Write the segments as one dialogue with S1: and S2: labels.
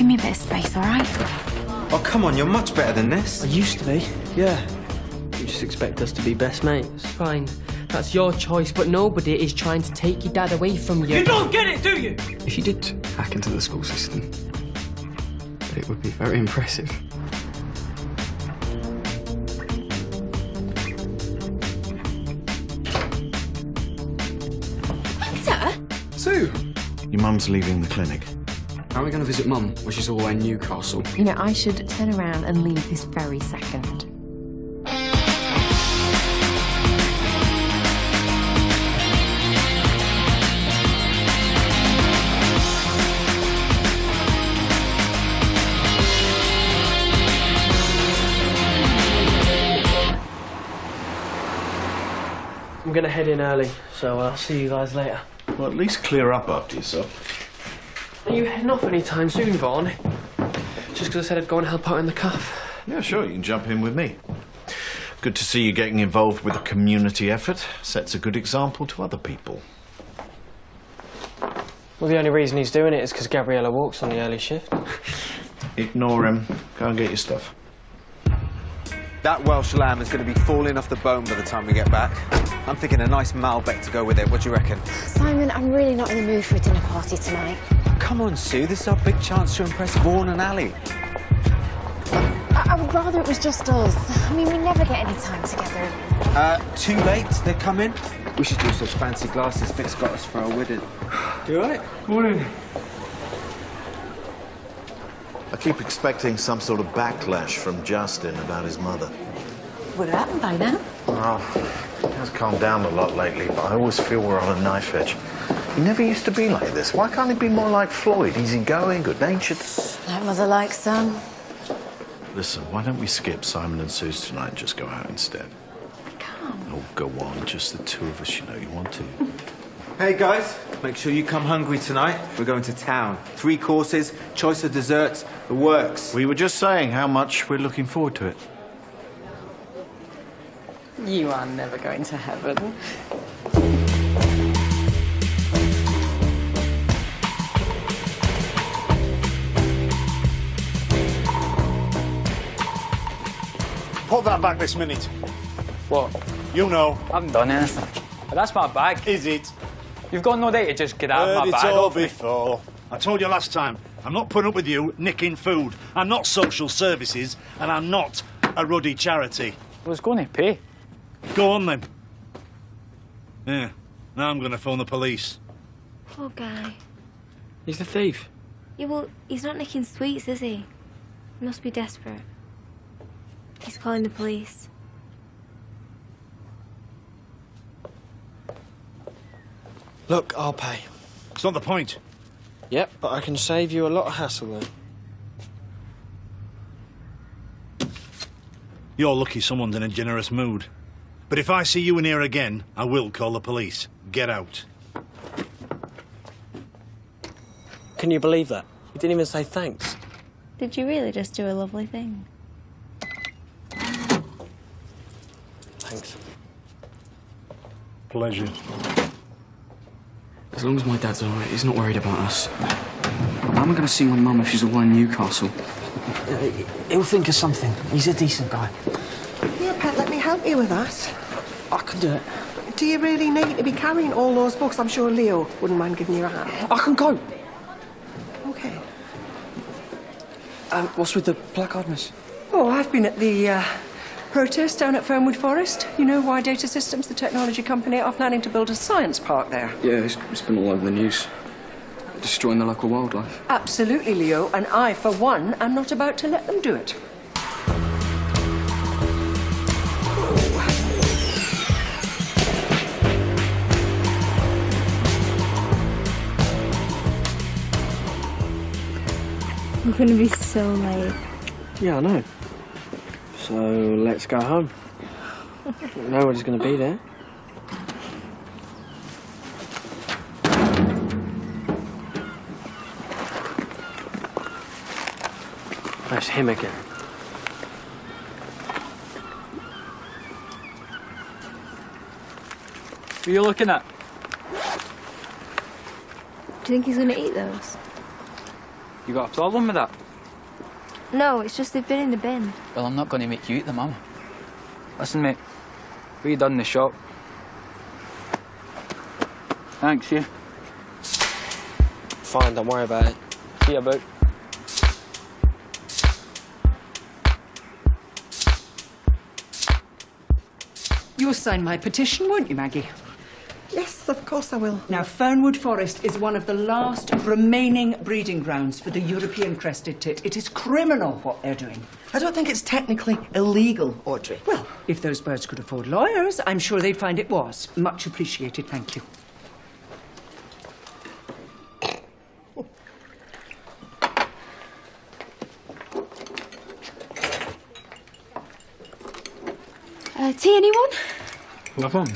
S1: give me a bit of space, all right?
S2: Oh, come on, you're much better than this.
S3: I used to be, yeah. You just expect us to be best mates.
S4: Fine. That's your choice, but nobody is trying to take your dad away from you.
S5: You don't get it, do you?
S6: If you did hack into the school system, it would be very impressive.
S1: Hector?
S6: Sue!
S7: Your mum's leaving the clinic.
S6: How are we going to visit Mum when she's all the way in Newcastle?
S1: You know, I should turn around and leave this very second.
S3: I'm gonna head in early, so I'll see you guys later.
S7: Well, at least clear up after yourself.
S3: Are you heading off anytime soon, Vaughan? Just because I said I'd go and help out in the cafe.
S7: Yeah, sure, you can jump in with me. Good to see you getting involved with a community effort. Sets a good example to other people.
S3: Well, the only reason he's doing it is because Gabriella walks on the early shift.
S7: Ignore him. Go and get your stuff.
S2: That Welsh lamb is going to be falling off the bone by the time we get back. I'm thinking a nice Malbec to go with it. What do you reckon?
S1: Simon, I'm really not in the mood for a dinner party tonight.
S2: Come on, Sue. This is our big chance to impress Vaughan and Ali.
S1: I would rather it was just us. I mean, we never get any time together.
S2: Too late. They're coming. We should use those fancy glasses Vic's got us for our wedding. You all right?
S7: Morning. I keep expecting some sort of backlash from Justin about his mother.
S1: Would it happen by now?
S7: Oh, he has calmed down a lot lately, but I always feel we're on a knife edge. He never used to be like this. Why can't he be more like Floyd? Easygoing, good-natured.
S1: Like mother, like son.
S7: Listen, why don't we skip Simon and Sue's tonight and just go out instead?
S1: Come.
S7: Oh, go on, just the two of us, you know you want to.
S2: Hey, guys. Make sure you come hungry tonight. We're going to town. 3 courses, choice of desserts, the works.
S7: We were just saying how much we're looking forward to it.
S1: You are never going to heaven.
S8: Put that back this minute.
S5: What?
S8: You know.
S5: I haven't done anything. But that's my bag.
S8: Is it?
S5: You've got no day to just get out of my
S8: Heard
S5: bag.
S8: it all
S5: off me.
S8: before. I told you last time, I'm not putting up with you nicking food. I'm not social services, and I'm not a ruddy charity.
S5: I was going to pay.
S8: Go on, then. Yeah, now I'm going to phone the police.
S1: Poor guy.
S3: He's the thief.
S1: Yeah, well, he's not nicking sweets, is he? He must be desperate. He's calling the police.
S3: Look, I'll pay.
S8: It's not the point.
S3: Yep, but I can save you a lot of hassle then.
S8: You're lucky someone's in a generous mood. But if I see you in here again, I will call the police. Get out.
S3: Can you believe that? You didn't even say thanks.
S1: Did you really just do a lovely thing?
S3: Thanks.
S8: Pleasure.
S6: As long as my dad's all right, he's not worried about us. How am I going to see my mum if she's away in Newcastle?
S3: He'll think of something. He's a decent guy.
S9: Yeah, Pet, let me help you with that.
S3: I can do it.
S9: Do you really need to be carrying all those books? I'm sure Leo wouldn't mind giving you a hand.
S3: I can go.
S9: OK.
S3: What's with the placard, miss?
S9: Oh, I've been at the protest down at Fernwood Forest. You know why Data Systems, the technology company, are planning to build a science park there.
S6: Yeah, it's been all over the news. Destroying the local wildlife.
S9: Absolutely, Leo. And I, for one, am not about to let them do it.
S1: I'm gonna be so late.
S3: Yeah, I know. So, let's go home. Nobody's gonna be there. That's him again.
S5: Who are you looking at?
S1: Do you think he's gonna eat those?
S5: You got a problem with that?
S1: No, it's just they've been in the bin.
S5: Well, I'm not going to make you eat them, am I? Listen, mate. We done the shop. Thanks, you.
S3: Fine, don't worry about it.
S5: See you about.
S9: You'll sign my petition, won't you, Maggie?
S10: Yes, of course I will.
S9: Now, Fernwood Forest is one of the last remaining breeding grounds for the European crested tit. It is criminal what they're doing.
S10: I don't think it's technically illegal, Audrey.
S9: Well, if those birds could afford lawyers, I'm sure they'd find it was. Much appreciated, thank you.
S1: Tea, anyone?
S11: Love on.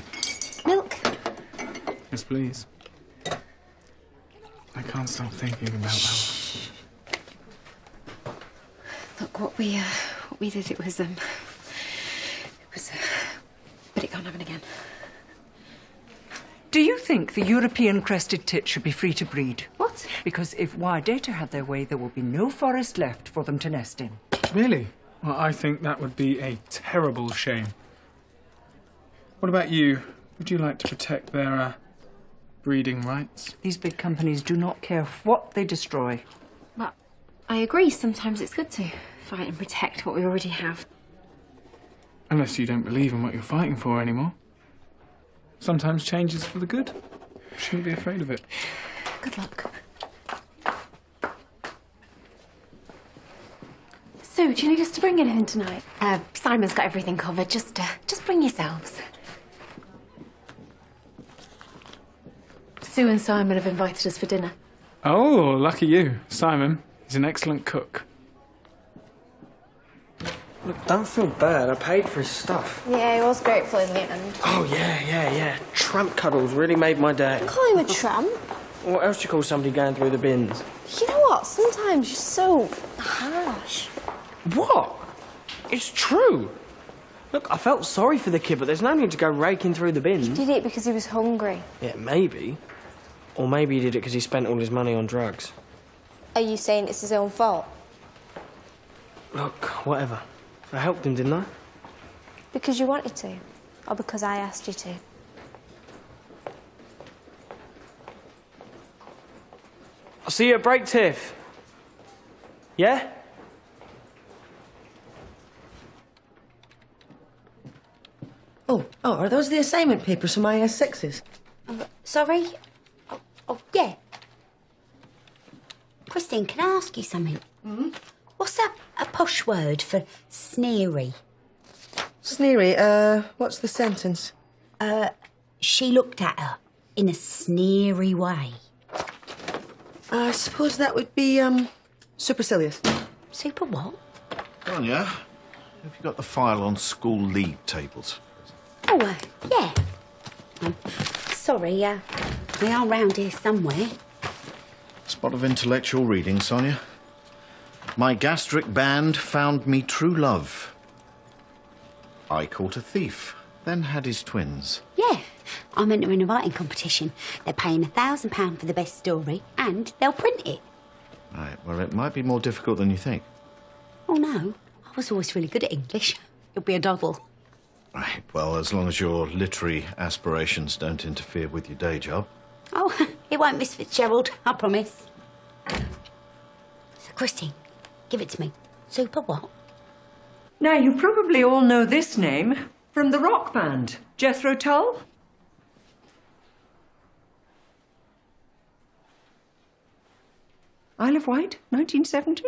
S1: Milk?
S11: Yes, please. I can't stop thinking about how...
S1: Look, what we did, it was, but it can't happen again.
S9: Do you think the European crested tit should be free to breed?
S1: What?
S9: Because if wild data had their way, there will be no forest left for them to nest in.
S11: Really? Well, I think that would be a terrible shame. What about you? Would you like to protect their, breeding rights?
S9: These big companies do not care what they destroy.
S1: Well, I agree. Sometimes it's good to fight and protect what we already have.
S11: Unless you don't believe in what you're fighting for anymore. Sometimes change is for the good. Shouldn't be afraid of it.
S1: Good luck. Sue, do you need us to bring anything tonight? Simon's got everything covered. Just bring yourselves. Sue and Simon have invited us for dinner.
S11: Oh, lucky you. Simon, he's an excellent cook.
S3: Look, don't feel bad. I paid for his stuff.
S1: Yeah, he was grateful in the end.
S3: Oh, yeah. Tramp cuddles really made my day.
S1: Call him a tramp.
S3: What else do you call somebody going through the bins?
S1: You know what? Sometimes you're so harsh.
S3: What? It's true. Look, I felt sorry for the kid, but there's no need to go raking through the bins.
S1: He did it because he was hungry.
S3: Yeah, maybe. Or maybe he did it because he spent all his money on drugs.
S1: Are you saying it's his own fault?
S3: Look, whatever. I helped him, didn't I?
S1: Because you wanted to? Or because I asked you to?
S3: I'll see you at break, Tiff. Yeah?
S10: Oh, are those the assignment papers for my S6s?
S12: Sorry? Oh, yeah. Christine, can I ask you something?
S10: Mm-hmm.
S12: What's a posh word for sneery?
S10: Sneery, what's the sentence?
S12: She looked at her in a sneery way.
S10: I suppose that would be, supercilious.
S12: Super what?
S7: Sonya, have you got the file on school league tables?
S12: Oh, yeah. Sorry, they are round here somewhere.
S7: Spot of intellectual reading, Sonya. My gastric band found me true love. I caught a thief, then had his twins.
S12: Yeah, I'm entering a writing competition. They're paying £1,000 for the best story, and they'll print it.
S7: Right, well, it might be more difficult than you think.
S12: Oh, no. I was always really good at English. It'll be a double.
S7: Right, well, as long as your literary aspirations don't interfere with your day job.
S12: Oh, it won't, Miss Fitzgerald, I promise. So, Christine, give it to me. Super what?
S9: Now, you probably all know this name from the rock band, Jethro Tull. Isle of Wight, 1970.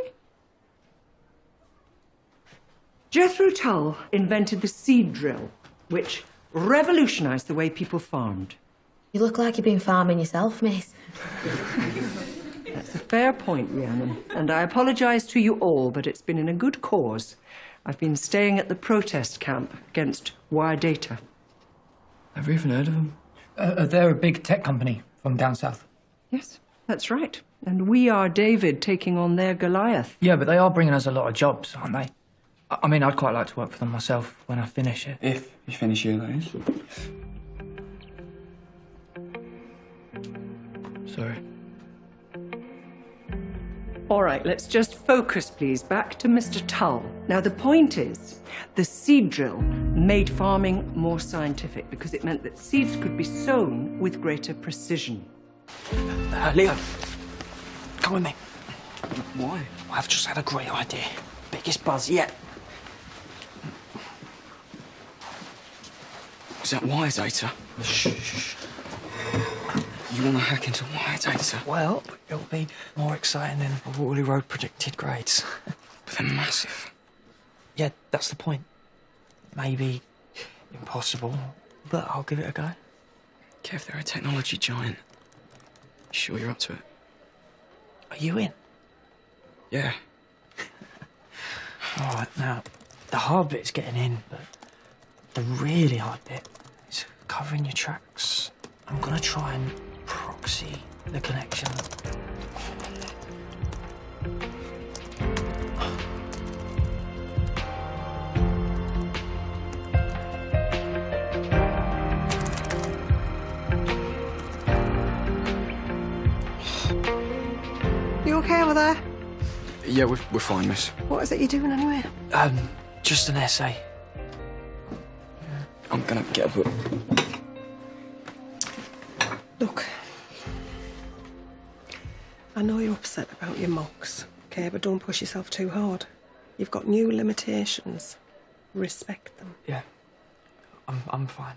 S9: Jethro Tull invented the seed drill, which revolutionised the way people farmed.
S13: You look like you've been farming yourself, miss.
S9: That's a fair point, Rhiannon, and I apologise to you all, but it's been in a good cause. I've been staying at the protest camp against wire data.
S6: Have you even heard of them?
S5: They're a big tech company from down south.
S9: Yes, that's right. And we are David taking on their Goliath.
S5: Yeah, but they are bringing us a lot of jobs, aren't they? I mean, I'd quite like to work for them myself when I finish it.
S6: If you finish your days.
S5: Sorry.
S9: All right, let's just focus, please. Back to Mr. Tull. Now, the point is, the seed drill made farming more scientific because it meant that seeds could be sown with greater precision.
S3: Leo, come with me.
S6: Why?
S3: I've just had a great idea. Biggest buzz yet.
S6: Is that wire data?
S3: Shh.
S6: You want to hack into wire data?
S3: Well, it'll be more exciting than Waterloo Road predicted grades.
S6: But they're massive.
S3: Yeah, that's the point. Maybe impossible, but I'll give it a go.
S6: Kev, they're a technology giant. You sure you're up to it?
S3: Are you in?
S6: Yeah.
S3: All right, now, the hard bit's getting in, but the really hard bit is covering your tracks. I'm gonna try and proxy the connection.
S10: You okay over there?
S6: Yeah, we're fine, miss.
S10: What is it you're doing anyway?
S3: Just an essay.
S6: I'm gonna get a book.
S10: Look, I know you're upset about your mocks, okay, but don't push yourself too hard. You've got new limitations. Respect them.
S3: Yeah, I'm fine.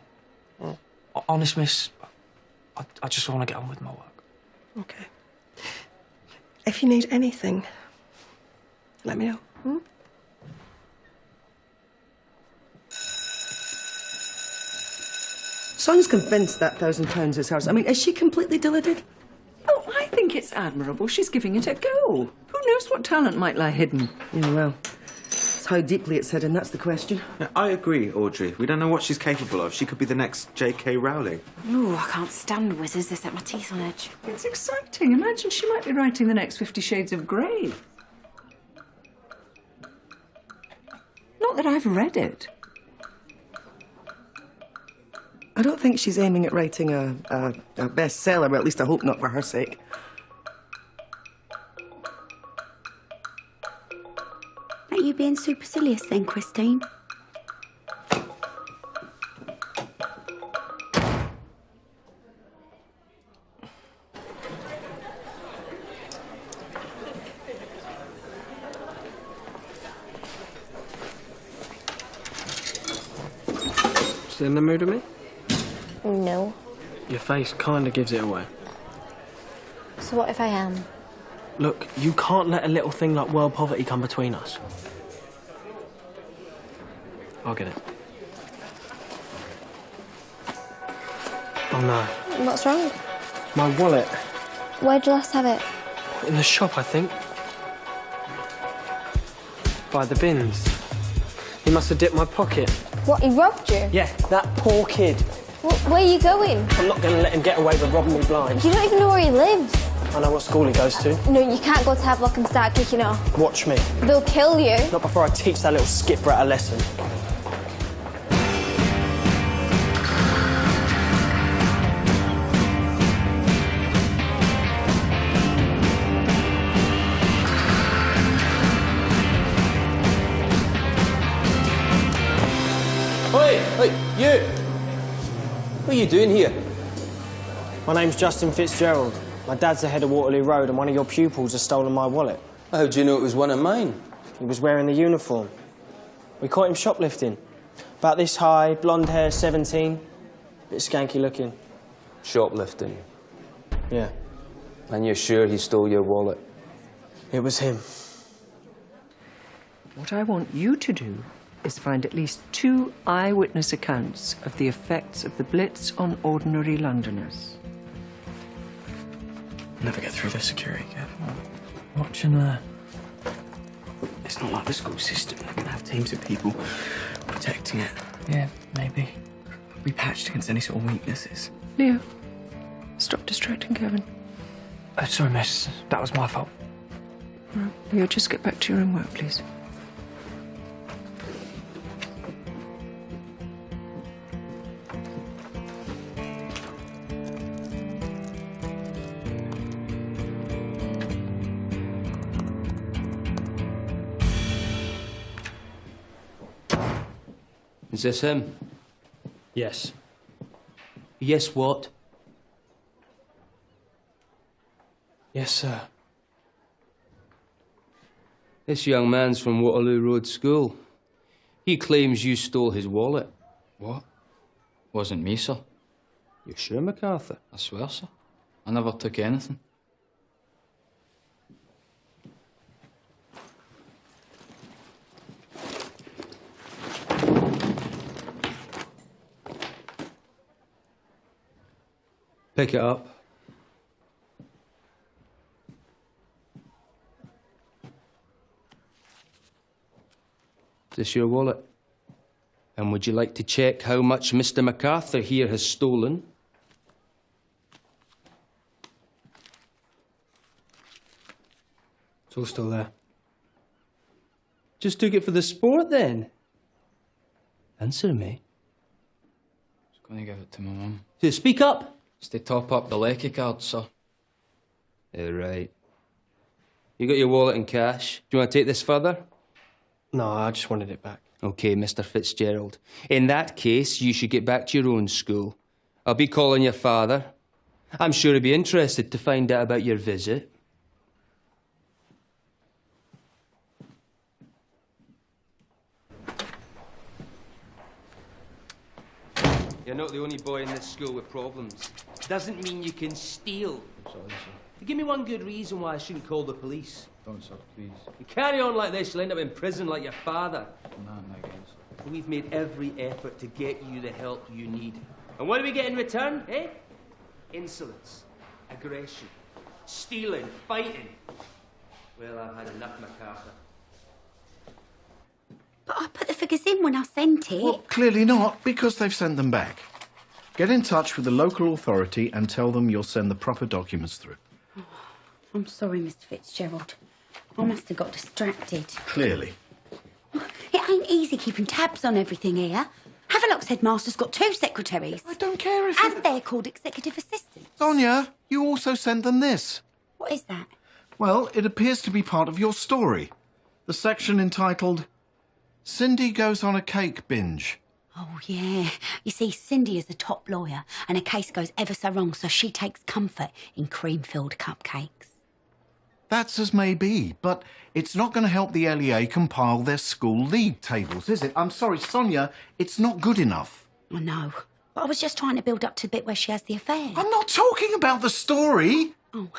S3: Honest, miss, I just want to get on with my work.
S10: Okay. If you need anything, let me know. Sonya's convinced that £1,000 is hers. I mean, is she completely deluded?
S9: Oh, I think it's admirable. She's giving it a go. Who knows what talent might lie hidden?
S10: Yeah, well, it's how deeply it's hidden, that's the question.
S2: I agree, Audrey. We don't know what she's capable of. She could be the next J.K. Rowling.
S12: Ooh, I can't stand whizzes. They set my teeth on edge.
S9: It's exciting. Imagine she might be writing the next 50 Shades of Grey. Not that I've read it.
S10: I don't think she's aiming at writing a bestseller, but at least I hope not for her sake.
S12: Are you being supercilious then, Christine?
S3: Still in the mood with me?
S1: No.
S3: Your face kind of gives it away.
S1: So what if I am?
S3: Look, you can't let a little thing like world poverty come between us. I'll get it. Oh no.
S1: What's wrong?
S3: My wallet.
S1: Where'd you last have it?
S3: In the shop, I think. By the bins. He must have dipped my pocket.
S1: What, he robbed you?
S3: Yeah, that poor kid.
S1: Where are you going?
S3: I'm not going to let him get away with robbing me blind.
S1: You don't even know where he lives.
S3: I know what school he goes to.
S1: No, you can't go to Havelock and start kicking off.
S3: Watch me.
S1: They'll kill you.
S3: Not before I teach that little skip rat a lesson.
S14: Hey, you! What are you doing here?
S3: My name's Justin Fitzgerald. My dad's the head of Waterloo Road and one of your pupils has stolen my wallet.
S14: How do you know it was one of mine?
S3: He was wearing the uniform. We caught him shoplifting. About this high, blonde hair, 17. Bit skanky looking.
S14: Shoplifting?
S3: Yeah.
S14: And you're sure he stole your wallet?
S3: It was him.
S9: What I want you to do is find at least 2 eyewitness accounts of the effects of the Blitz on ordinary Londoners.
S6: Never get through the security gate.
S3: Watching there.
S6: It's not like the school system. They're going to have teams of people protecting it.
S3: Yeah, maybe.
S6: We'll be patched against any sort of weaknesses.
S9: Leo, stop distracting Kevin.
S3: Oh, sorry, miss. That was my fault.
S9: Right, Leo, just get back to your own work, please.
S15: Is this him?
S3: Yes.
S15: Yes, what?
S3: Yes, sir.
S15: This young man's from Waterloo Road School. He claims you stole his wallet.
S6: What? Wasn't me, sir.
S15: You sure, MacArthur?
S6: I swear, sir. I never took anything.
S15: Pick it up. Is this your wallet? And would you like to check how much Mr. MacArthur here has stolen?
S3: It's all still there.
S15: Just took it for the sport, then? Answer me.
S6: I was going to give it to my mum.
S15: So speak up.
S6: It's to top up the lecky card, sir.
S15: Right. You got your wallet and cash. Do you want to take this further?
S3: No, I just wanted it back.
S15: OK, Mr. Fitzgerald. In that case, you should get back to your own school. I'll be calling your father. I'm sure he'd be interested to find out about your visit. You're not the only boy in this school with problems. Doesn't mean you can steal.
S6: I'm sorry, sir.
S15: Give me one good reason why I shouldn't call the police.
S6: Don't, sir, please.
S15: You carry on like this, you'll end up in prison like your father.
S6: No, again, sir.
S15: We've made every effort to get you the help you need. And what do we get in return, eh? Insolence, aggression, stealing, fighting. Well, I've had enough, MacArthur.
S12: But I put the figures in when I sent it.
S7: Well, clearly not, because they've sent them back. Get in touch with the local authority and tell them you'll send the proper documents through.
S12: Oh, I'm sorry, Mr. Fitzgerald. I must have got distracted.
S7: Clearly.
S12: It ain't easy keeping tabs on everything here. Havelock's headmaster's got 2 secretaries.
S7: I don't care if...
S12: And they're called executive assistants.
S7: Sonya, you also sent them this.
S12: What is that?
S7: Well, it appears to be part of your story. The section entitled, Cindy Goes on a Cake Binge.
S12: Oh, yeah. You see, Cindy is a top lawyer, and her case goes ever so wrong, so she takes comfort in cream-filled cupcakes.
S7: That's as may be, but it's not going to help the LEA compile their school league tables, is it? I'm sorry, Sonya, it's not good enough.
S12: I know. But I was just trying to build up to the bit where she has the affair.
S7: I'm not talking about the story.
S12: Oh,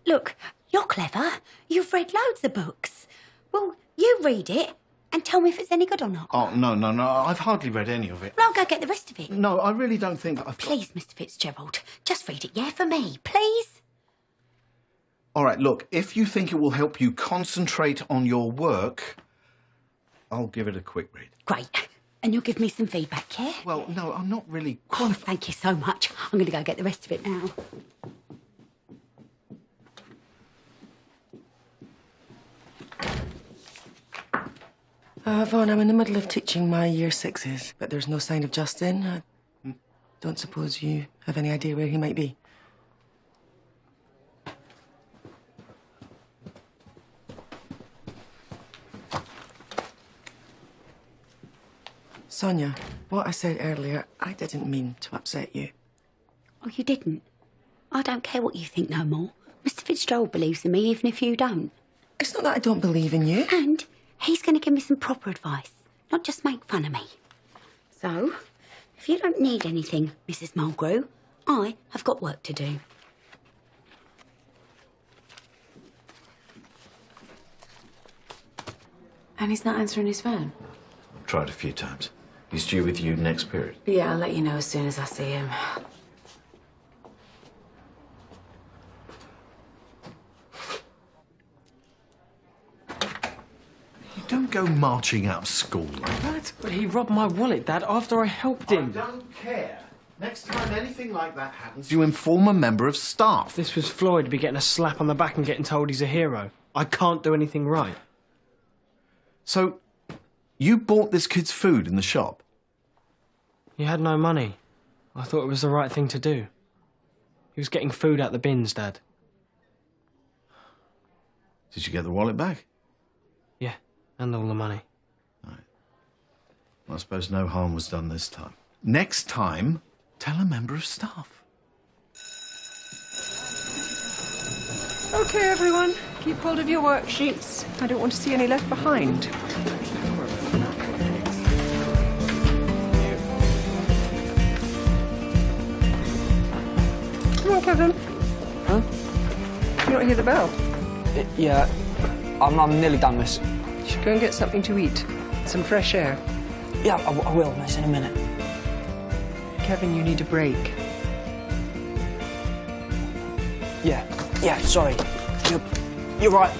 S12: look, you're clever. You've read loads of books. Well, you read it and tell me if it's any good or not.
S7: Oh, no, I've hardly read any of it.
S12: Well, I'll go get the rest of it.
S7: No, I really don't think that I've...
S12: Please, Mr. Fitzgerald, just read it, yeah, for me, please?
S7: All right, look, if you think it will help you concentrate on your work, I'll give it a quick read.
S12: Great. And you'll give me some feedback, yeah?
S7: Well, no, I'm not really
S12: qualified. Oh, thank you so much. I'm going to go get the rest of it now.
S10: Vaughan, I'm in the middle of teaching my year 6s, but there's no sign of Justin. I don't suppose you have any idea where he might be. Sonya, what I said earlier, I didn't mean to upset you.
S12: Oh, you didn't? I don't care what you think no more. Mr. Fitzgerald believes in me, even if you don't.
S10: It's not that I don't believe in you.
S12: And he's going to give me some proper advice, not just make fun of me. So, if you don't need anything, Mrs. Mulgrew, I have got work to do.
S16: And he's not answering his phone?
S7: I've tried a few times. He's due with you next period.
S16: Yeah, I'll let you know as soon as I see him.
S7: You don't go marching out of school like that.
S3: But he robbed my wallet, Dad, after I helped him.
S7: I don't care. Next time anything like that happens, you inform a member of staff.
S3: If this was Floyd, he'd be getting a slap on the back and getting told he's a hero. I can't do anything right.
S7: So, you bought this kid's food in the shop?
S3: He had no money. I thought it was the right thing to do. He was getting food out the bins, Dad.
S7: Did you get the wallet back?
S3: Yeah, and all the money.
S7: Right. I suppose no harm was done this time. Next time, tell a member of staff.
S9: OK, everyone. Keep hold of your worksheets. I don't want to see any left behind. Come on, Kevin.
S3: Huh?
S9: You don't hear the bell?
S3: Yeah, I'm nearly done, miss.
S9: You should go and get something to eat. Some fresh air.
S3: Yeah, I will, miss, in a minute.
S9: Kevin, you need a break.
S3: Yeah, sorry. You're right.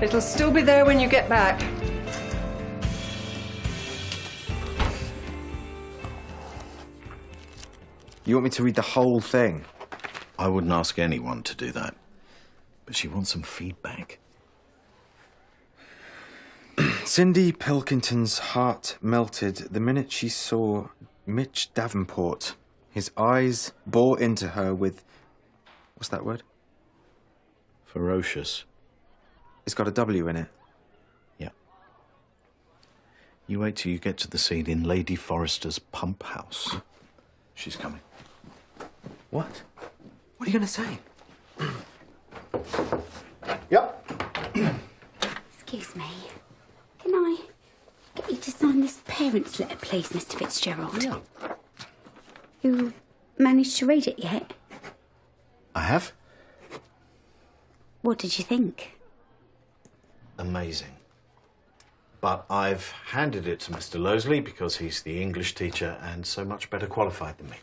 S9: It'll still be there when you get back.
S2: You want me to read the whole thing?
S7: I wouldn't ask anyone to do that. But she wants some feedback.
S2: Cindy Pilkington's heart melted the minute she saw Mitch Davenport. His eyes bore into her with... What's that word?
S7: Ferocious.
S2: It's got a W in it.
S7: Yeah. You wait till you get to the scene in Lady Forrester's pump house. She's coming.
S2: What? What are you going to say?
S7: Yep.
S12: Excuse me. Can I get you to sign this parents' letter, please, Mr. Fitzgerald?
S7: Yeah.
S12: You managed to read it yet?
S7: I have.
S12: What did you think?
S7: Amazing. But I've handed it to Mr. Losley because he's the English teacher and so much better qualified than me.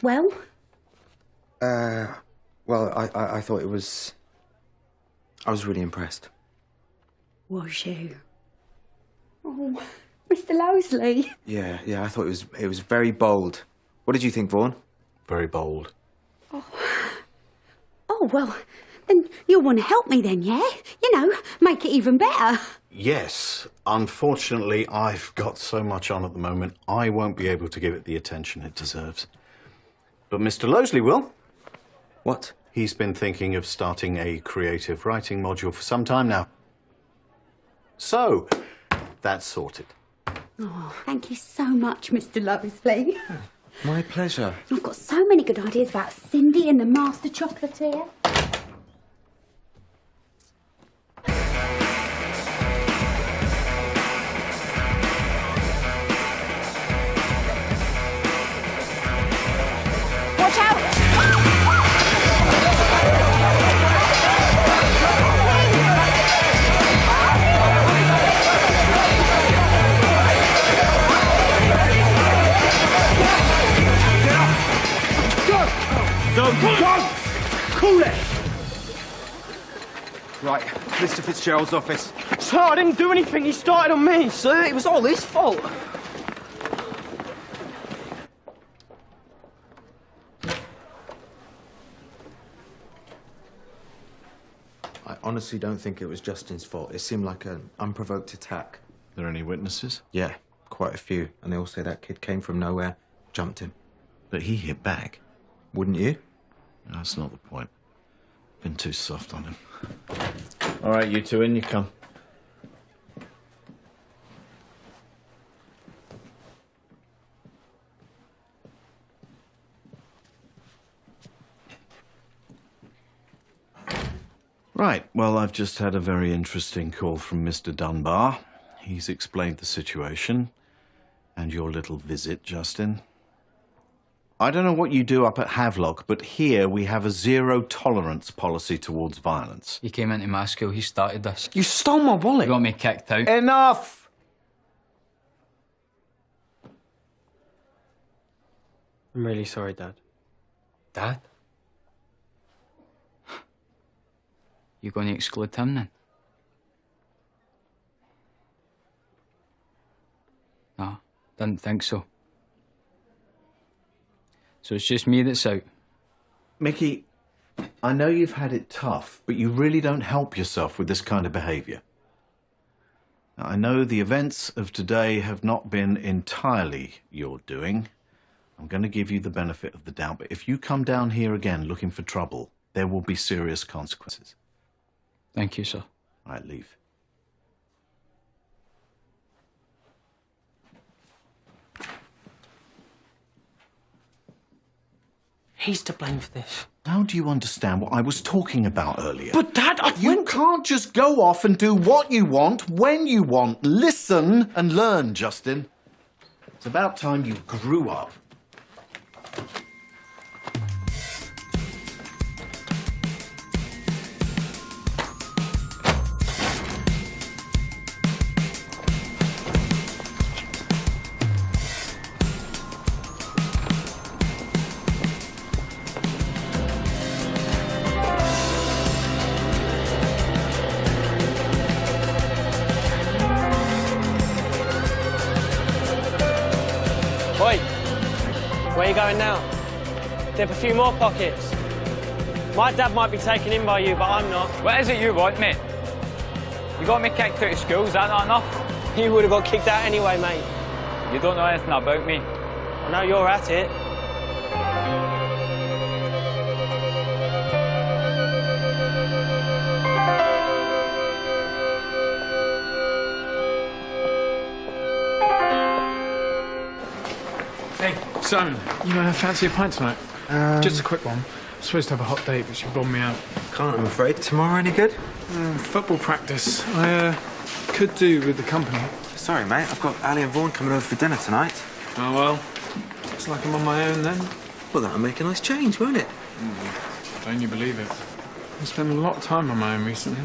S12: Well?
S2: Well, I thought it was... I was really impressed.
S12: Was you? Oh, Mr. Losley.
S2: Yeah, I thought it was very bold. What did you think, Vaughan?
S7: Very bold.
S12: Oh, well, then you'll want to help me then, yeah? You know, make it even better.
S7: Yes. Unfortunately, I've got so much on at the moment, I won't be able to give it the attention it deserves. But Mr. Losley will.
S2: What?
S7: He's been thinking of starting a creative writing module for some time now. So, that's sorted.
S12: Oh, thank you so much, Mr. Losley.
S2: My pleasure.
S12: I've got so many good ideas about Cindy and the master chocolatier. Watch out!
S8: Don't! Cool it!
S2: Right, Mr. Fitzgerald's office.
S3: Sir, I didn't do anything. He started on me, sir. It was all his fault.
S2: I honestly don't think it was Justin's fault. It seemed like an unprovoked attack.
S7: Are there any witnesses?
S2: Yeah, quite a few. And they all say that kid came from nowhere, jumped him.
S7: But he hit back.
S2: Wouldn't you?
S7: That's not the point. Been too soft on him. All right, you two in, you come. Right, well, I've just had a very interesting call from Mr. Dunbar. He's explained the situation and your little visit, Justin. I don't know what you do up at Havelock, but here we have a zero-tolerance policy towards violence.
S17: He came into my school, he started this.
S3: You stole my wallet.
S17: You got me kicked out.
S7: Enough!
S3: I'm really sorry, Dad.
S17: Dad? You going to exclude him then? No, didn't think so. So it's just me that's out.
S7: Mickey, I know you've had it tough, but you really don't help yourself with this kind of behaviour. Now, I know the events of today have not been entirely your doing. I'm going to give you the benefit of the doubt, but if you come down here again looking for trouble, there will be serious consequences.
S17: Thank you, sir.
S7: All right, leave.
S3: He's to blame for this.
S7: How do you understand what I was talking about earlier?
S3: But, Dad,
S7: You can't just go off and do what you want, when you want. Listen and learn, Justin. It's about time you grew up.
S18: Oi, where are you going now? Dip a few more pockets. My dad might be taken in by you, but I'm not.
S17: What is it you want, mate? You got me kicked out of school, is that not enough?
S18: You would have got kicked out anyway, mate.
S17: You don't know anything about me.
S18: I know you're at it.
S11: Hey, Simon, you know, I fancy a pint tonight. Just a quick one. I'm supposed to have a hot date, but she bombed me out.
S2: Can't, I'm afraid. Tomorrow any good?
S11: Football practice. I could do with the company.
S2: Sorry, mate. I've got Ali and Vaughan coming over for dinner tonight.
S11: Oh, well. Looks like I'm on my own then.
S2: Well, that'll make a nice change, won't it?
S11: Don't you believe it? I've spent a lot of time on my own recently.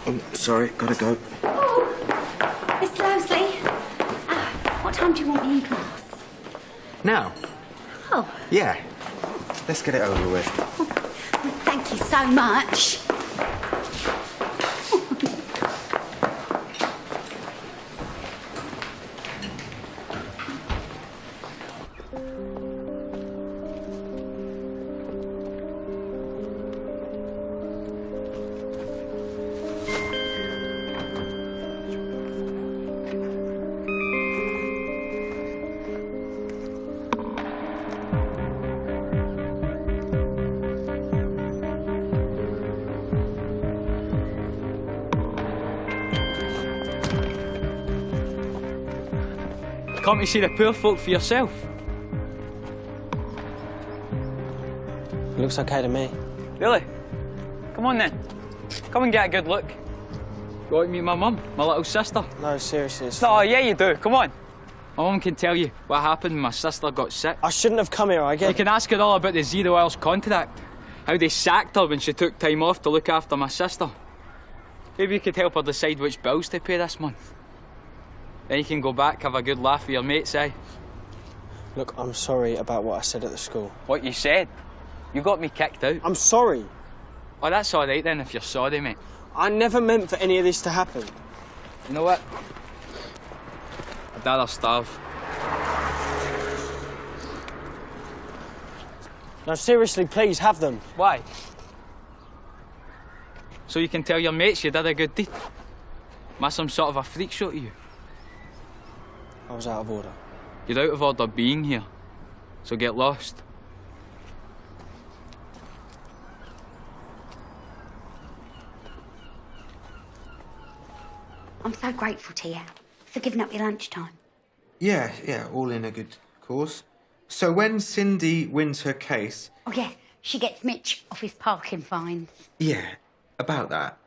S2: Oh, sorry. Gotta go.
S12: Oh, Miss Losley. What time do you want me in class?
S2: Now?
S12: Oh,
S2: Yeah. Let's get it over with.
S12: thank you so much.
S17: Can't you see the poor folk for yourself?
S18: Looks okay to me.
S17: Really? Come on then. Come and get a good look. You want to meet my mum, my little sister?
S18: No, seriously.
S17: Oh, yeah, you do. Come on. My mum can tell you what happened when my sister got sick.
S18: I shouldn't have come here, I get.
S17: You can ask her all about the 0 hours contract. How they sacked her when she took time off to look after my sister. Maybe you could help her decide which bills to pay this month. Then you can go back, have a good laugh with your mates, eh?
S18: Look, I'm sorry about what I said at the school.
S17: What you said? You got me kicked out.
S18: I'm sorry.
S17: Oh, that's all right then, if you're sorry, mate.
S18: I never meant for any of this to happen.
S17: You know what? I'd rather starve.
S18: No, seriously, please, have them.
S17: Why? So you can tell your mates you did a good deed? Am I some sort of a freak show to you?
S18: I was out of order.
S17: You're out of order being here, so get lost.
S12: I'm so grateful to you for giving up your lunchtime.
S2: Yeah, all in a good cause. So when Cindy wins her case...
S12: Oh, yeah, she gets Mitch off his parking fines.
S2: Yeah, about that.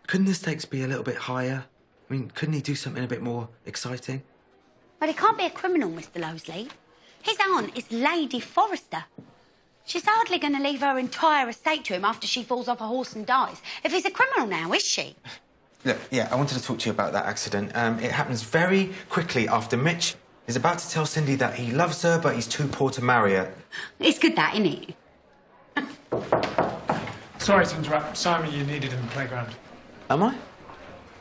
S2: Couldn't the stakes be a little bit higher? I mean, couldn't he do something a bit more exciting?
S12: Well, he can't be a criminal, Mr. Losley. His aunt is Lady Forrester. She's hardly going to leave her entire estate to him after she falls off a horse and dies. If he's a criminal now, is she?
S2: Look, yeah, I wanted to talk to you about that accident. It happens very quickly after Mitch is about to tell Cindy that he loves her, but he's too poor to marry her.
S12: It's good that, isn't it?
S11: Sorry to interrupt. Simon, you needed in the playground.
S2: Am I?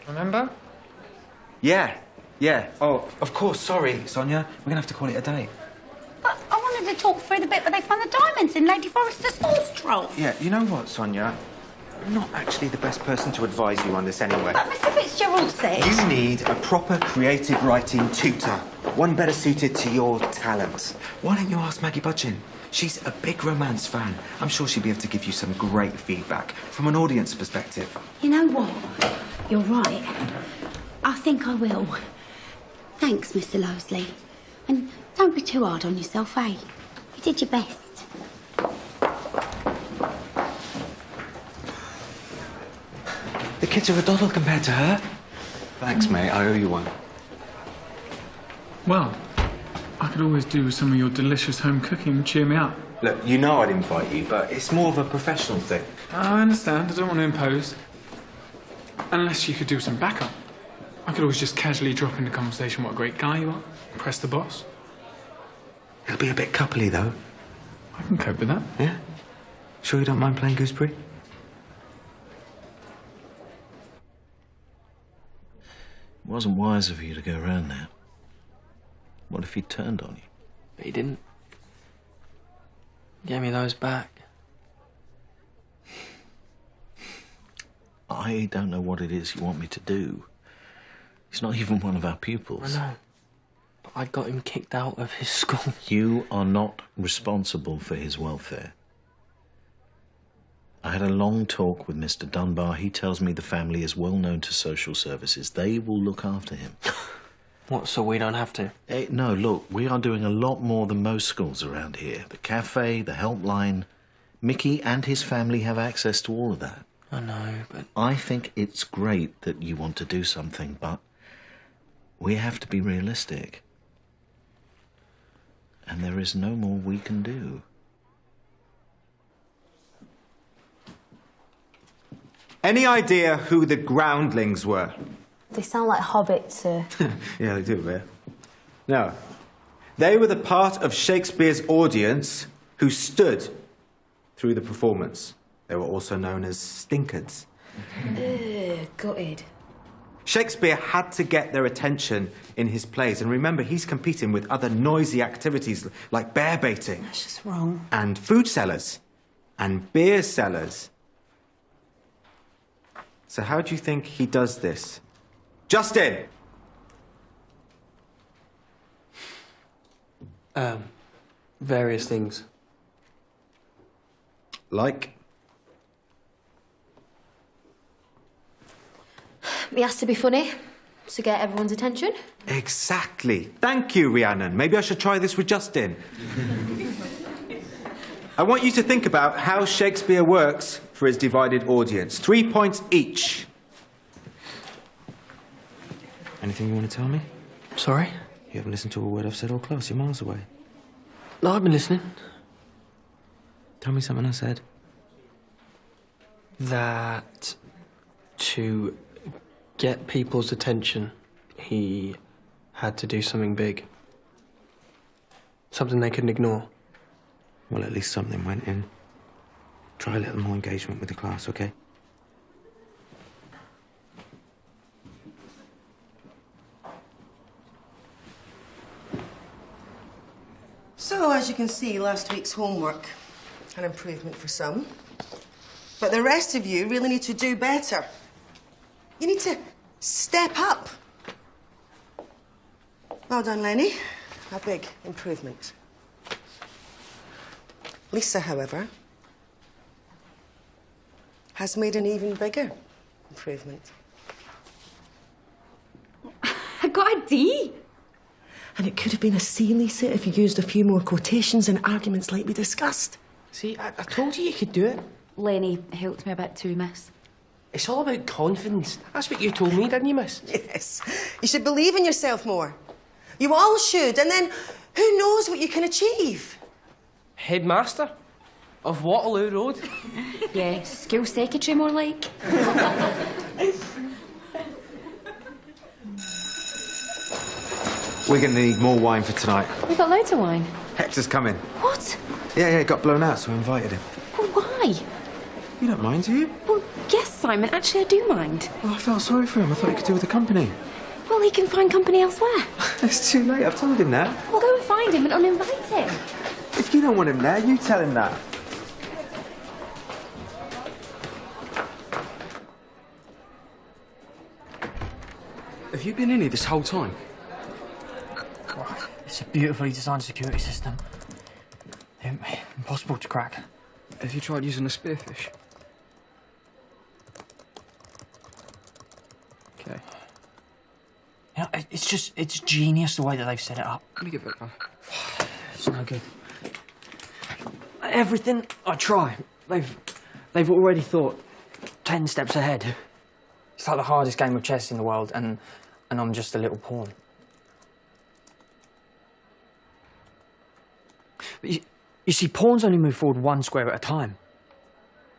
S11: Remember?
S2: Yeah. Oh, of course, sorry, Sonya. We're going to have to call it a day.
S12: But I wanted to talk through the bit where they found the diamonds in Lady Forrester's horse trough.
S2: Yeah, you know what, Sonya? I'm not actually the best person to advise you on this anyway.
S12: But Mr. Fitzgerald said...
S2: You need a proper creative writing tutor. One better suited to your talents. Why don't you ask Maggie Budgeon? She's a big romance fan. I'm sure she'll be able to give you some great feedback from an audience perspective.
S12: You know what? You're right. I think I will. Thanks, Mr. Losley. And don't be too hard on yourself, eh? You did your best.
S2: The kids are a doddle compared to her. Thanks, mate. I owe you one.
S11: Well, I could always do with some of your delicious home cooking and cheer me up.
S2: Look, you know I'd invite you, but it's more of a professional thing.
S11: I understand. I don't want to impose. Unless you could do some backup. I could always just casually drop into conversation what a great guy you are. Impress the boss.
S2: It'll be a bit coupley, though.
S11: I can cope with that.
S2: Yeah? Sure you don't mind playing gooseberry?
S7: It wasn't wise of you to go around there. What if he turned on you?
S3: But he didn't. He gave me those back.
S7: I don't know what it is you want me to do. He's not even one of our pupils.
S3: I know. But I got him kicked out of his school.
S7: You are not responsible for his welfare. I had a long talk with Mr. Dunbar. He tells me the family is well known to social services. They will look after him.
S3: What, so we don't have to?
S7: No, look, we are doing a lot more than most schools around here. The cafe, the helpline. Mickey and his family have access to all of that.
S3: I know, but...
S7: I think it's great that you want to do something, but we have to be realistic. And there is no more we can do.
S2: Any idea who the groundlings were?
S13: They sound like hobbits,
S2: Yeah, they do, yeah. No. They were the part of Shakespeare's audience who stood through the performance. They were also known as stinkards.
S13: Gutted.
S2: Shakespeare had to get their attention in his plays. And remember, he's competing with other noisy activities like bear baiting.
S16: That's just wrong.
S2: And food sellers. And beer sellers. So how do you think he does this? Justin!
S3: Various things.
S2: Like?
S13: He has to be funny to get everyone's attention.
S2: Exactly. Thank you, Rhiannon. Maybe I should try this with Justin. I want you to think about how Shakespeare works for his divided audience. 3 points each. Anything you want to tell me?
S3: Sorry?
S2: You haven't listened to a word I've said all class. You're miles away.
S3: No, I've been listening.
S2: Tell me something I said.
S3: That to get people's attention, he had to do something big. Something they couldn't ignore.
S2: Well, at least something went in. Try a little more engagement with the class, okay?
S10: So, as you can see, last week's homework, an improvement for some. But the rest of you really need to do better. You need to step up. Well done, Lenny. A big improvement. Lisa, however, has made an even bigger improvement.
S19: I got a D.
S10: And it could have been a C, Lisa, if you used a few more quotations and arguments like we discussed.
S3: See, I told you could do it.
S19: Lenny helped me a bit too, miss.
S3: It's all about confidence. That's what you told me, didn't you, miss?
S10: Yes. You should believe in yourself more. You all should, and then who knows what you can achieve?
S3: Headmaster of Waterloo Road.
S19: Yeah, school secretary more like.
S2: We're going to need more wine for tonight.
S19: We got loads of wine.
S2: Hector's coming.
S19: What?
S2: Yeah, it got blown out, so I invited him.
S19: Well, why?
S2: You don't mind, do you?
S19: Well, yes, Simon. Actually, I do mind.
S2: Well, I felt sorry for him. I thought he could do with the company.
S19: Well, he can find company elsewhere.
S2: It's too late. I've told him that.
S19: We'll go and find him and uninvite him.
S2: If you don't want him there, you tell him that.
S6: Have you been in here this whole time?
S3: God, it's a beautifully designed security system. Impossible to crack.
S6: Have you tried using a spearfish? Okay.
S3: You know, it's genius the way that they've set it up.
S6: Let me get that.
S3: It's no good. everything I try, they've already thought 10 steps ahead. It's like the hardest game of chess in the world, and I'm just a little pawn. But you see, pawns only move forward one square at a time.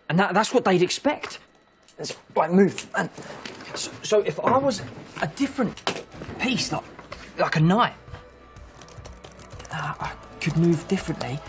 S3: And that's what they'd expect. It's like move. And so if I was a different piece, like a knight, I could move differently.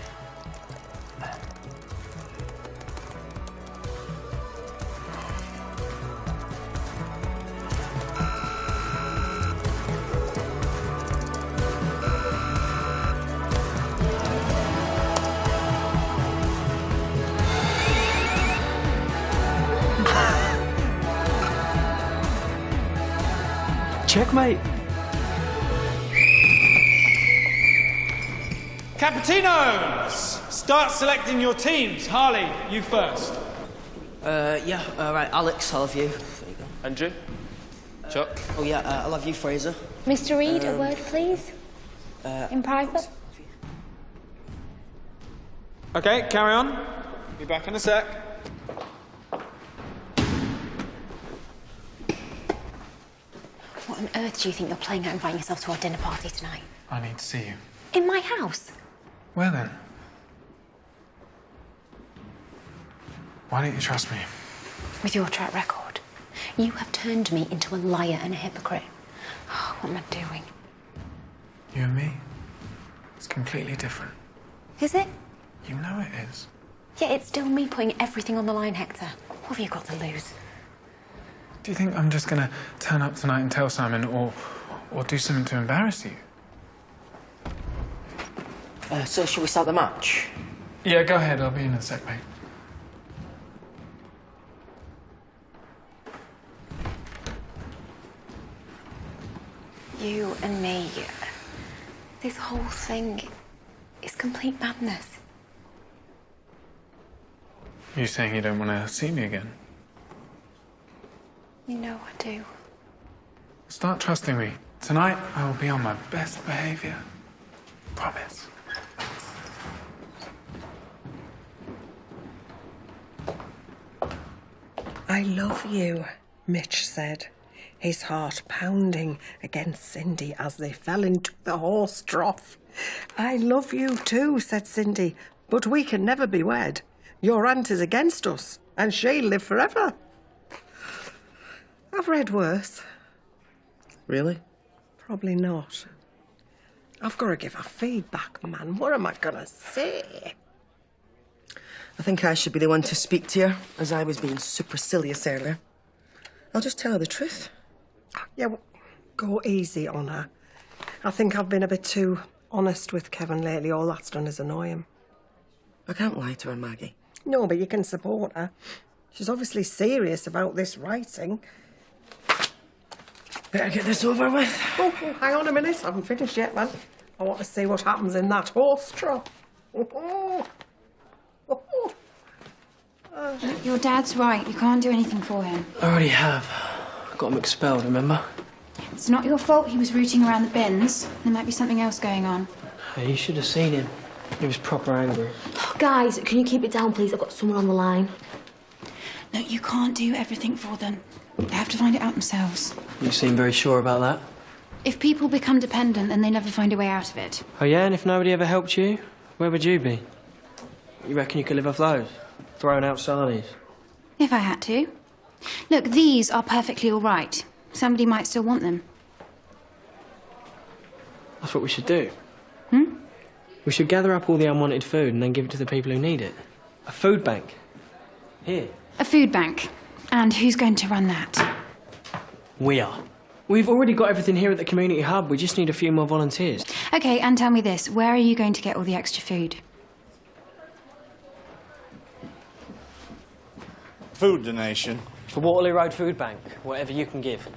S3: Checkmate.
S11: Cappuccinos! Start selecting your teams. Harley, you first.
S20: Yeah, right, Alex, I'll have you.
S11: Andrew? Chuck?
S20: Oh, yeah, I'll have you, Fraser.
S19: Mr. Reed, a word, please. In private.
S11: Okay, carry on. Be back in a sec.
S19: What on earth do you think you're playing at inviting yourself to our dinner party tonight?
S11: I need to see you.
S19: In my house?
S11: Well then. Why don't you trust me?
S19: With your track record. You have turned me into a liar and a hypocrite. Oh, what am I doing?
S11: You and me. It's completely different.
S19: Is it?
S11: You know it is.
S19: Yeah, it's still me putting everything on the line, Hector. What have you got to lose?
S11: Do you think I'm just gonna turn up tonight and tell Simon, or do something to embarrass you?
S20: So shall we start the match?
S11: Yeah, go ahead. I'll be in a sec, mate.
S19: You and me. This whole thing is complete madness.
S11: You saying you don't want to see me again?
S19: You know I do.
S11: Start trusting me. Tonight, I will be on my best behaviour. Promise.
S10: I love you, Mitch said, his heart pounding against Cindy as they fell into the horse trough. I love you too, said Cindy, but we can never be wed. Your aunt is against us, and she'll live forever. I've read worse.
S20: Really?
S10: Probably not. I've got to give her feedback, man. What am I going to say?
S21: I think I should be the one to speak to you, as I was being supercilious earlier. I'll just tell her the truth.
S10: Yeah, well, go easy on her. I think I've been a bit too honest with Kevin lately. All that's done is annoy him.
S21: I can't lie to her, Maggie.
S10: No, but you can support her. She's obviously serious about this writing.
S21: Better get this over with.
S10: Oh, hang on a minute. I haven't finished yet, man. I want to see what happens in that horse trough.
S22: Your dad's right. You can't do anything for him.
S3: I already have. I got him expelled, remember?
S22: It's not your fault he was rooting around the bins. There might be something else going on.
S3: Hey, you should have seen him. He was proper angry.
S13: Guys, can you keep it down, please? I've got someone on the line.
S22: No, you can't do everything for them. They have to find it out themselves.
S3: You seem very sure about that.
S22: If people become dependent, then they never find a way out of it.
S3: Oh yeah, and if nobody ever helped you, where would you be? You reckon you could live off those? Throwing out sarnies?
S22: If I had to. Look, these are perfectly all right. Somebody might still want them.
S3: That's what we should do. We should gather up all the unwanted food and then give it to the people who need it. A food bank. Here.
S22: A food bank. And who's going to run that?
S3: We are. We've already got everything here at the community hub. We just need a few more volunteers.
S22: OK, and tell me this. Where are you going to get all the extra food?
S8: Food donation.
S3: For Waterloo Road Food Bank. Whatever you can give.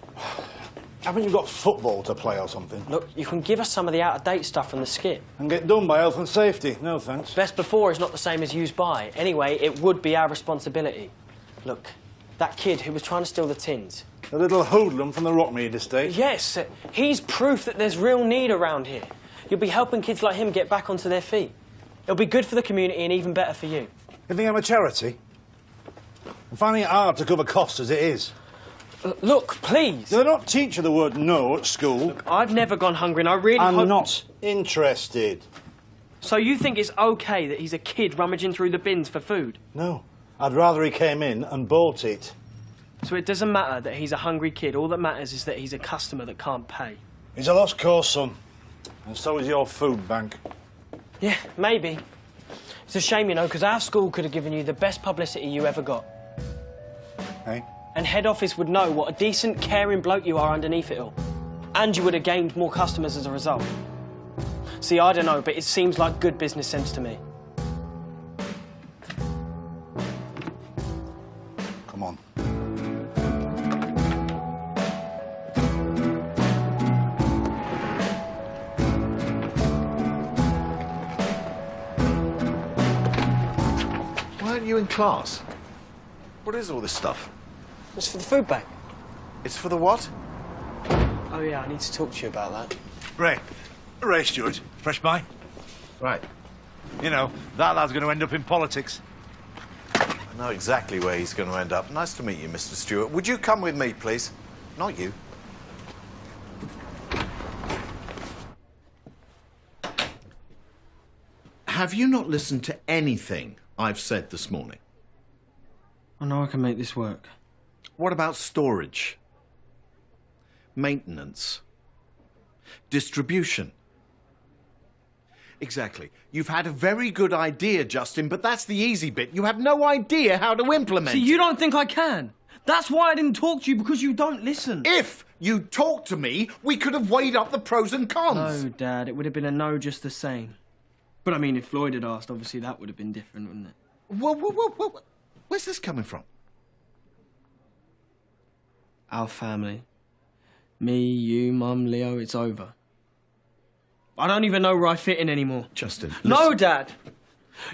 S8: Haven't you got football to play or something?
S3: Look, you can give us some of the out-of-date stuff from the skip.
S8: And get done by health and safety. No thanks.
S3: Best before is not the same as used by. Anyway, it would be our responsibility. Look, that kid who was trying to steal the tins.
S8: The little hoodlum from the Rockmead estate?
S3: Yes, he's proof that there's real need around here. You'll be helping kids like him get back onto their feet.
S18: It'll be good for the community and even better for you.
S8: You think I'm a charity? I'm finding it hard to cover costs as it is.
S18: Look, please.
S8: Do they not teach you the word no at school?
S18: Look, I've never gone hungry and I really hope...
S8: I'm not interested.
S18: So you think it's OK that he's a kid rummaging through the bins for food?
S8: No. I'd rather he came in and bought it.
S18: So it doesn't matter that he's a hungry kid. All that matters is that he's a customer that can't pay.
S8: He's a lost cause, son. And so is your food bank.
S18: Yeah, maybe. It's a shame, you know, because our school could have given you the best publicity you ever got.
S8: Hey?
S18: And head office would know what a decent, caring bloke you are underneath it all. And you would have gained more customers as a result. See, I don't know, but it seems like good business sense to me.
S8: Come on.
S7: Why aren't you in class? What is all this stuff?
S18: It's for the food bank.
S7: It's for the what?
S18: Oh, yeah, I need to talk to you about that.
S8: Ray Stewart, fresh buy.
S7: Right.
S8: You know, that lad's going to end up in politics.
S7: I know exactly where he's going to end up. Nice to meet you, Mr. Stewart. Would you come with me, please? Not you. Have you not listened to anything I've said this morning?
S18: I know I can make this work.
S7: What about storage? Maintenance? Distribution? Exactly. You've had a very good idea, Justin, but that's the easy bit. You have no idea how to implement it.
S18: See, you don't think I can. That's why I didn't talk to you, because you don't listen.
S7: If you talked to me, we could have weighed up the pros and cons.
S18: No, Dad, it would have been a no just the same. But I mean, if Floyd had asked, obviously that would have been different, wouldn't it?
S7: Whoa. Where's this coming from?
S18: Our family. Me, you, Mum, Leo, it's over. I don't even know where I fit in anymore.
S7: Justin,
S18: No, Dad!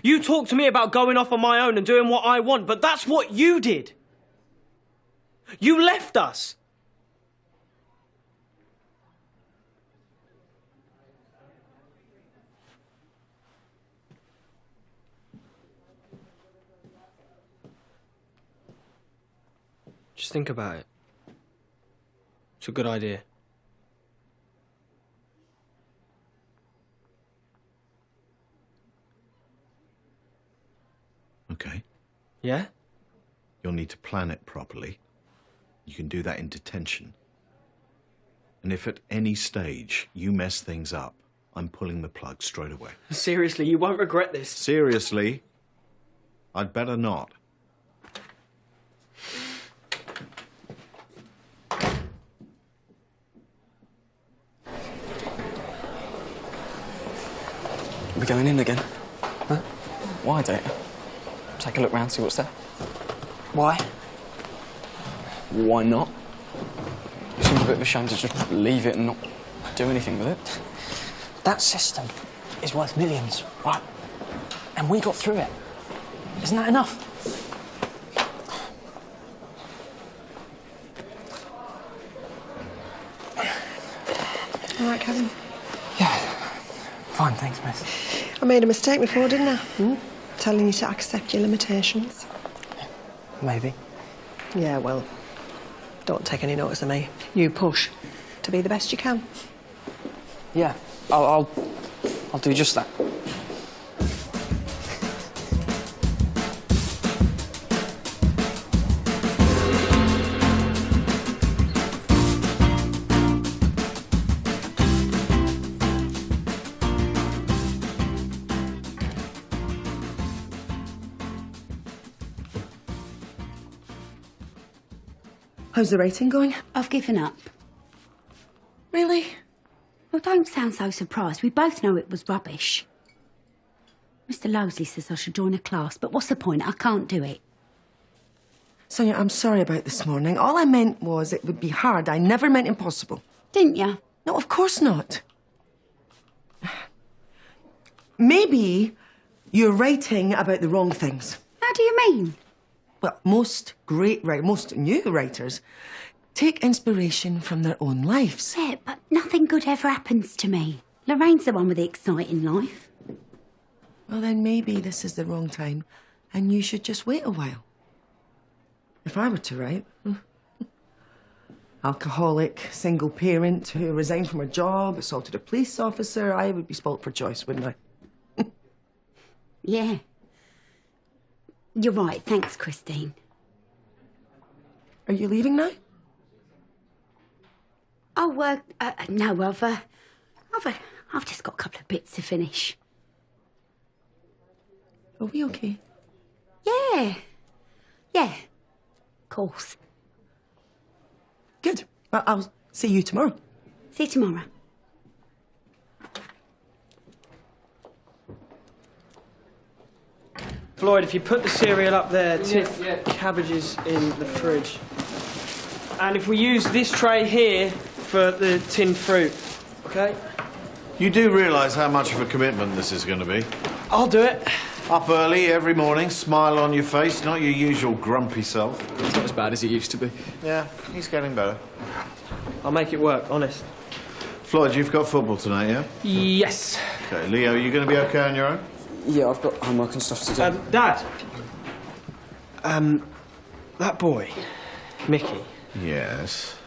S18: You talk to me about going off on my own and doing what I want, but that's what you did! You left us! Just think about it. It's a good idea.
S7: Okay.
S18: Yeah?
S7: You'll need to plan it properly. You can do that in detention. And if at any stage you mess things up, I'm pulling the plug straight away.
S18: Seriously, you won't regret this.
S7: Seriously? I'd better not.
S6: We're going in again. Huh? Why, Dave? Take a look round, see what's there.
S3: Why?
S6: Why not? It seems a bit of a shame to just leave it and not do anything with it.
S3: That system is worth millions, right? And we got through it. Isn't that enough?
S10: All right, Kevin.
S3: Yeah. Fine, thanks, miss.
S10: I made a mistake before, didn't I? Telling you to accept your limitations.
S3: Maybe.
S10: Yeah, well, don't take any notice of me. You push to be the best you can.
S3: Yeah, I'll do just that.
S10: How's the writing going?
S12: I've given up.
S10: Really?
S12: Well, don't sound so surprised. We both know it was rubbish. Mr. Lowesley says I should join a class, but what's the point? I can't do it.
S10: Sonia, I'm sorry about this morning. All I meant was it would be hard. I never meant impossible.
S12: Didn't you?
S10: No, of course not. Maybe you're writing about the wrong things.
S12: How do you mean?
S10: Well, most new writers take inspiration from their own lives.
S12: Yeah, but nothing good ever happens to me. Lorraine's the one with the exciting life.
S10: Well, then maybe this is the wrong time and you should just wait a while. If I were to write, alcoholic, single parent who resigned from a job, assaulted a police officer, I would be spoilt for choice, wouldn't I?
S12: Yeah. You're right, thanks, Christine.
S10: Are you leaving now?
S12: Oh, no, I've just got a couple of bits to finish.
S10: Are we okay?
S12: Yeah. Yeah. Of course.
S10: Good. Well, I'll see you tomorrow.
S12: See you tomorrow.
S18: Floyd, if you put the cereal up there, cabbages in the fridge. And if we use this tray here for the tinned fruit, okay?
S7: You do realise how much of a commitment this is going to be?
S18: I'll do it.
S7: Up early every morning, smile on your face, not your usual grumpy self.
S6: It's not as bad as it used to be.
S7: Yeah, he's getting better.
S18: I'll make it work, honest.
S7: Floyd, you've got football tonight, yeah?
S18: Yes.
S7: Okay, Leo, you going to be okay on your own?
S6: Yeah, I've got homework and stuff to do.
S18: Dad. That boy, Mickey.
S7: Yes.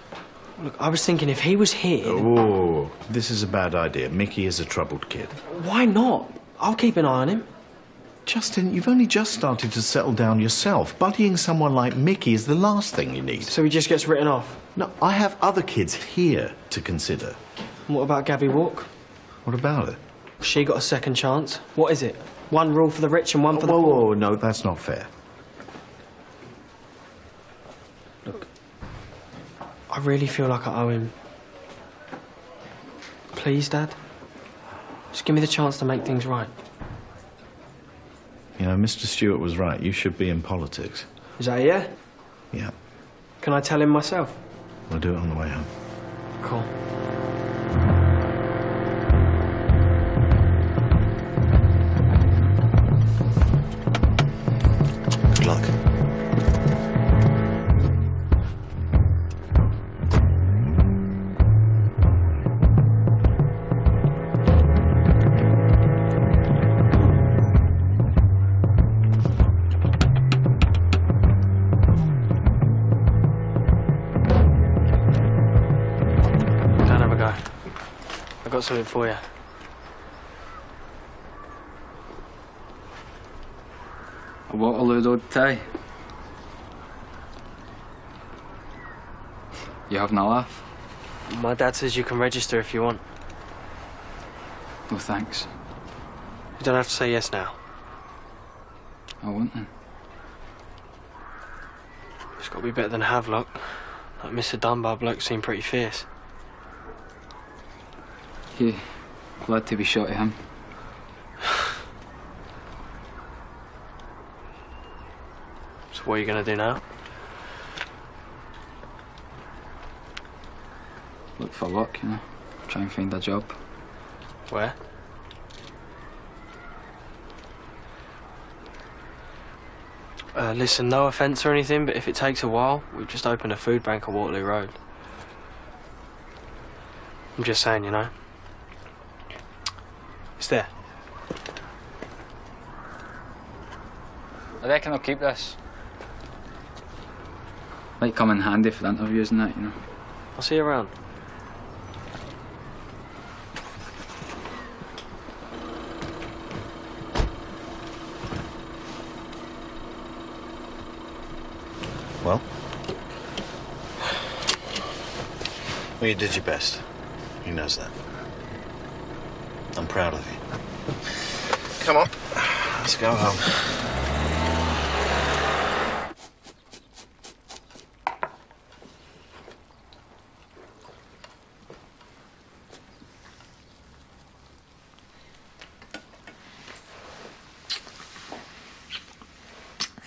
S18: Look, I was thinking if he was here...
S7: Oh, this is a bad idea. Mickey is a troubled kid.
S18: Why not? I'll keep an eye on him.
S7: Justin, you've only just started to settle down yourself. Buddying someone like Mickey is the last thing you need.
S18: So he just gets written off?
S7: No, I have other kids here to consider.
S18: And what about Gabby Walk?
S7: What about her?
S18: She got a second chance. What is it? One rule for the rich and one for the
S7: poor?
S18: poor?
S7: Whoa, no, that's not fair.
S18: Look, I really feel like I owe him. Please, Dad. Just give me the chance to make things right.
S7: You know, Mr. Stewart was right. You should be in politics.
S18: Is that a yeah?
S7: Yeah.
S18: Can I tell him myself?
S7: We'll do it on the way home.
S18: Cool.
S7: Good luck.
S18: I've got something for you.
S17: A Waterloo road tie. You having a laugh?
S18: My dad says you can register if you want.
S17: No thanks.
S18: You don't have to say yes now.
S17: I won't then.
S18: It's got to be better than Havelock. That Mr. Dunbar bloke seemed pretty fierce.
S17: Yeah, glad to be shot at him.
S18: So what are you going to do now?
S17: Look for work, you know. Try and find a job.
S18: Where? Listen, no offence or anything, but if it takes a while, we've just opened a food bank on Waterloo Road. I'm just saying, you know. It's there.
S17: I reckon I'll keep this. Might come in handy for interviews and that, you know.
S18: I'll see you around.
S7: Well, you did your best. He knows that. I'm proud of you. Come on, let's go home.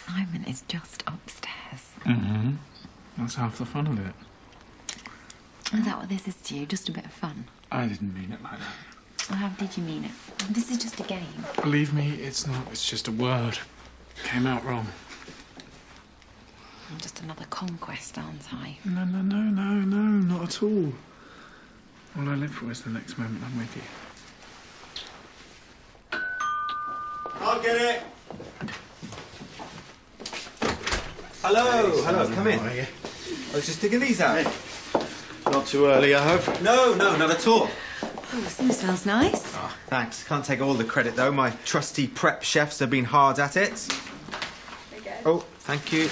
S4: Simon is just upstairs.
S11: Mm-hmm. That's half the fun of it.
S4: Is that what this is to you? Just a bit of fun?
S11: I didn't mean it like that.
S4: Well, how did you mean it? This is just a game.
S11: Believe me, it's not. It's just a word. Came out wrong.
S4: I'm just another conquest, aren't I?
S11: No, not at all. All I live for is the next moment I'm with you.
S2: I'll get it. Hello, come in. I was just digging these out.
S7: Not too early, I hope?
S2: No, not at all.
S4: Oh, this smells nice.
S2: Oh, thanks. Can't take all the credit, though. My trusty prep chefs have been hard at it. Oh, thank you.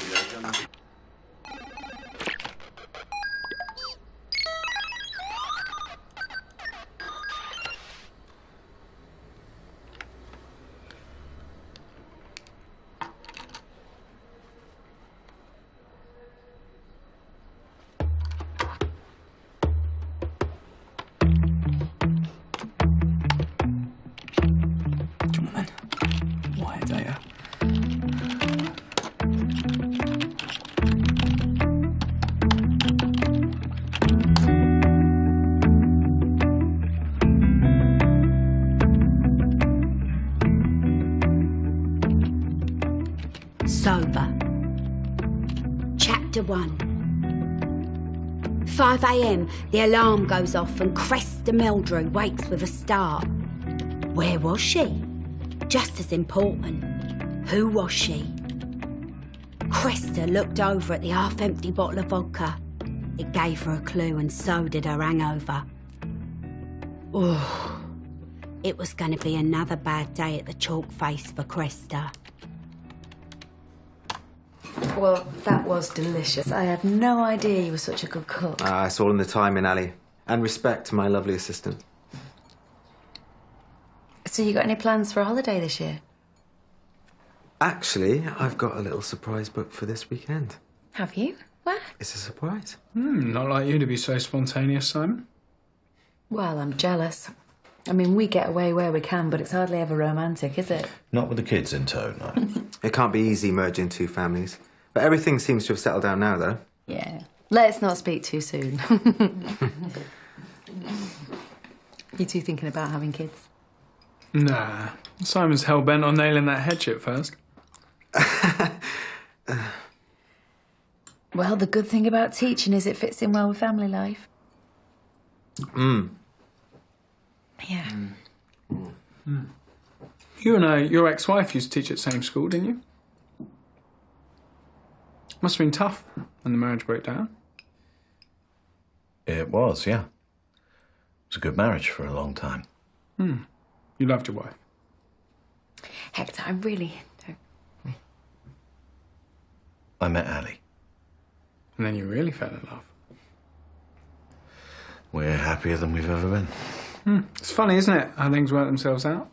S12: Sober. Chapter 1. 5 a.m, the alarm goes off and Cresta Meldrew wakes with a start. Where was she? Just as important, who was she? Cresta looked over at the half-empty bottle of vodka. It gave her a clue and so did her hangover. Ooh. It was going to be another bad day at the chalk face for Cresta.
S16: Well, that was delicious. I had no idea you were such a good cook.
S2: It's all in the timing, Ali. And respect to my lovely assistant.
S16: So you got any plans for a holiday this year?
S2: Actually, I've got a little surprise booked for this weekend.
S16: Have you? Where?
S2: It's a surprise.
S11: Not like you to be so spontaneous, Simon.
S16: Well, I'm jealous. I mean, we get away where we can, but it's hardly ever romantic, is it?
S7: Not with the kids in tow, no.
S2: It can't be easy merging two families. But everything seems to have settled down now, though.
S16: Yeah. Let's not speak too soon. You two thinking about having kids?
S11: Nah. Simon's hell-bent on nailing that headship first.
S16: Well, the good thing about teaching is it fits in well with family life. Yeah.
S11: You and your ex-wife used to teach at the same school, didn't you? Must have been tough when the marriage broke down.
S7: It was, yeah. It was a good marriage for a long time.
S11: You loved your wife.
S16: Hector, I really don't...
S7: I met Ali.
S11: And then you really fell in love.
S7: We're happier than we've ever been.
S11: It's funny, isn't it, how things work themselves out?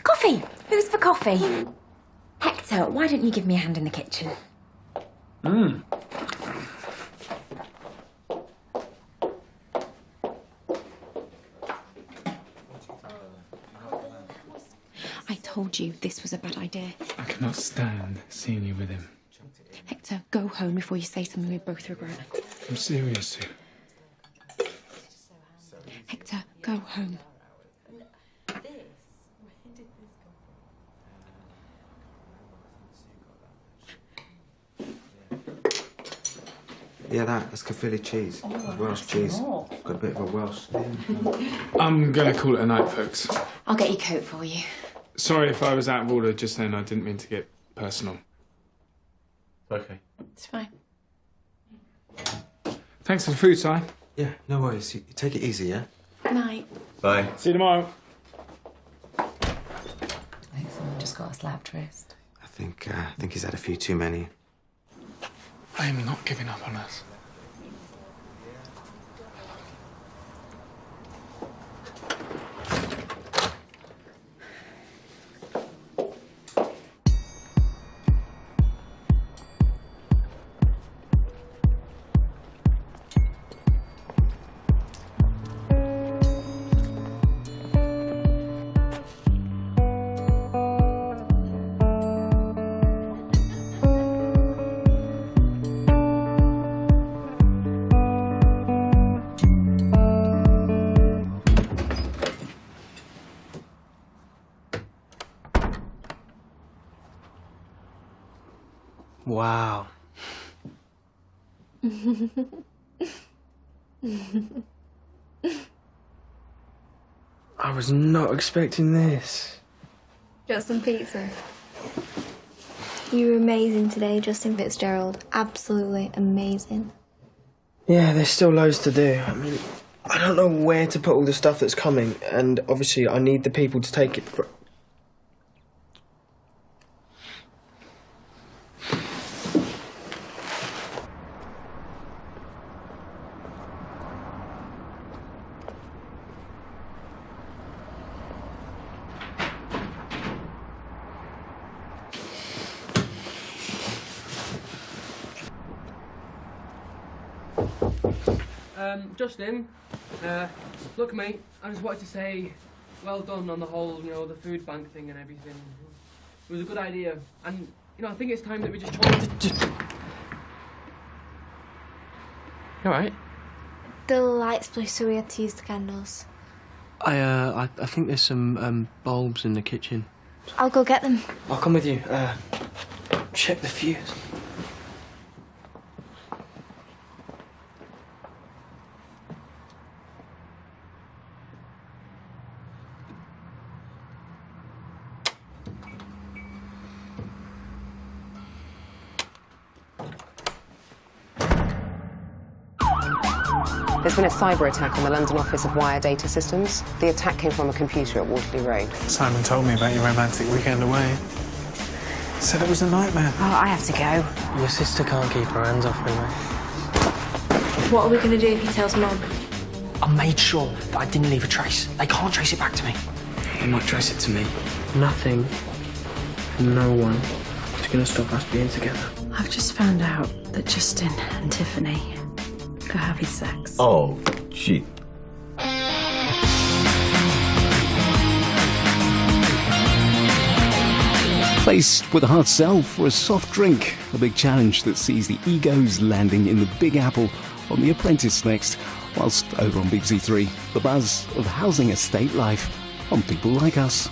S19: Coffee! Who's for coffee? Hector, why don't you give me a hand in the kitchen? I told you this was a bad idea.
S11: I cannot stand seeing you with him.
S19: Hector, go home before you say something we both regret.
S11: I'm serious, Sue.
S19: Hector, go home.
S2: Yeah, that's Caerphilly cheese. Welsh cheese. Got a bit of a Welsh thing.
S11: I'm gonna call it a night, folks.
S19: I'll get your coat for you.
S11: Sorry if I was out of order just then. I didn't mean to get personal.
S7: Okay.
S19: It's fine.
S11: Thanks for the food, Si.
S2: Yeah, no worries. You take it easy, yeah?
S19: Night.
S7: Bye.
S11: See you tomorrow.
S16: I think someone just got a slapped wrist.
S2: I think he's had a few too many.
S11: I am not giving up on us.
S20: Wow. I was not expecting this.
S1: Got some pizza. You were amazing today, Justin Fitzgerald. Absolutely amazing.
S20: Yeah, there's still loads to do. I mean, I don't know where to put all the stuff that's coming, and obviously I need the people to take it.
S15: Justin, look, mate, I just wanted to say well done on the whole, the food bank thing and everything. It was a good idea, and, I think it's time that we just try to...
S18: You alright?
S1: The lights blew, so we had to use the candles.
S18: I think there's some bulbs in the kitchen.
S1: I'll go get them.
S20: I'll come with you. Check the fuse.
S5: There's been a cyber attack on the London office of Wire Data Systems. The attack came from a computer at Waterloo Road.
S11: Simon told me about your romantic weekend away. Said it was a nightmare.
S16: Oh, I have to go.
S20: Your sister can't keep her hands off me, mate.
S1: What are we going to do if he tells Mum?
S3: I made sure that I didn't leave a trace. They can't trace it back to me.
S6: They might trace it to me.
S20: Nothing, no one is going to stop us being together.
S16: I've just found out that Justin and Tiffany are having sex.
S7: Oh, gee.
S23: Faced with a hard sell for a soft drink, a big challenge that sees the egos landing in the Big Apple on The Apprentice next, whilst over on BBC Three, the buzz of housing estate life on People Like Us.